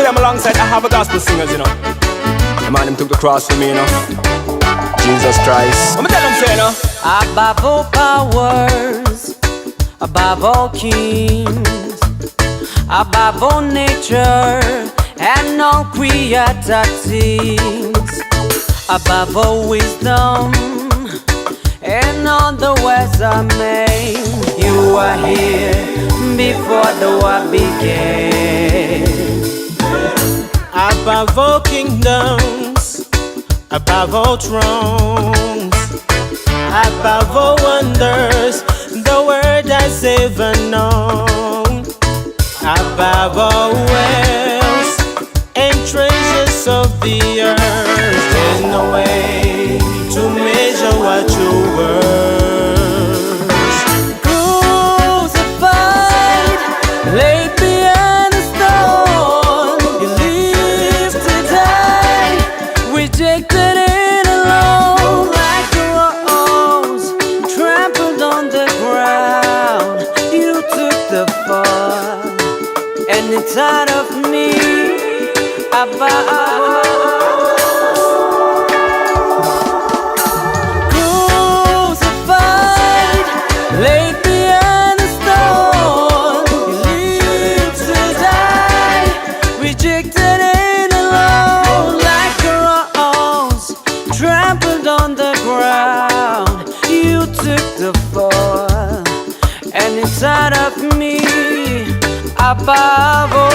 Today I'm alongside I have a gospel singers, you know. The man him took the cross for me, you know. Jesus Christ. I'ma tell him say, you know. Above all powers, above all kings, above all nature and all created things, above all wisdom and all the words are made. You are here before the world began. Above all kingdoms, above all thrones, above all wonders the world has ever known, above all wealth and treasures of the earth, there's no way to measure what you're worth. Crucified, laid behind a stone, you live to die, rejected and alone, like a rose trampled on the ground. You took the fall, and inside of me, above. Laid behind a stone, you live to die, rejected and alone, like a rose trampled on the ground. You took the fall, and inside of me, above all.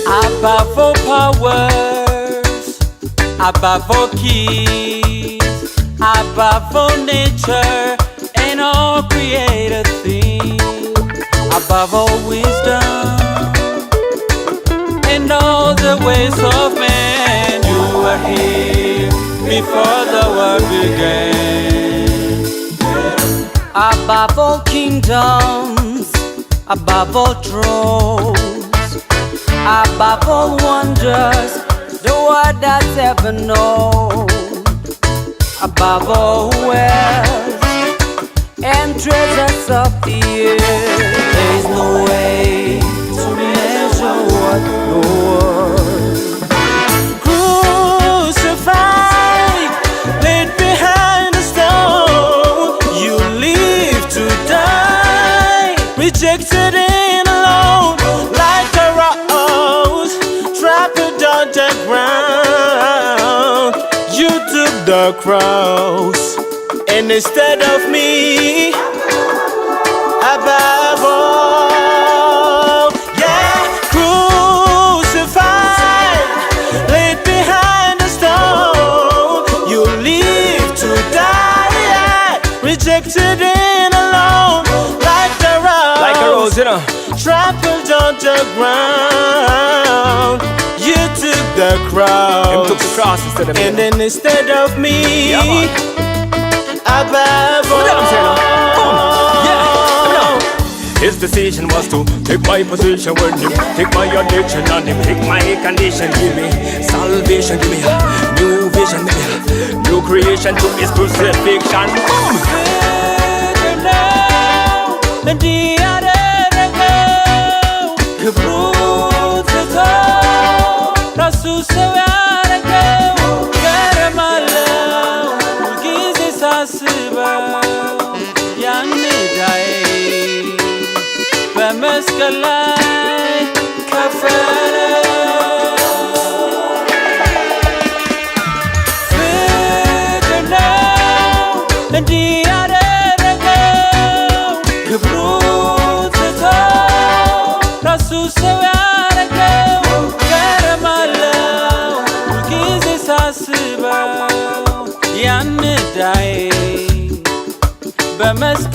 Above all powers, above all keys, above all nature and all created things, above all wisdom and all the ways of man. You were here before the world began. Above all kingdoms, above all thrones, above all wonders the world has ever known, above all wealth and treasures of the earth, there's no way to measure what you're worth. Crucified, laid behind a stone, you live to die, rejected and alone, like a rose trampled on the ground. You took the cross, and instead of me, above all, yeah, crucified, laid behind a stone, you live to die, rejected and alone, like a rose, you know. trampled on the ground. You took the cross, Him took the cross instead of me. and then instead of me, Yeah, man. above all. His decision was to take my position when him take my addiction and him take my condition. Give me salvation, give me a new vision, give me a new creation to his crucifixion. Boom! በመስቀል ላይ ከፈለ ፍቅር ነው እንዲህ ያደረገው ክብሩ ትቶ ራሱ ሰው ያደረገው ገረማለው ሁልጊዜ ሳስበው ያን ዕዳዬ በመስቀል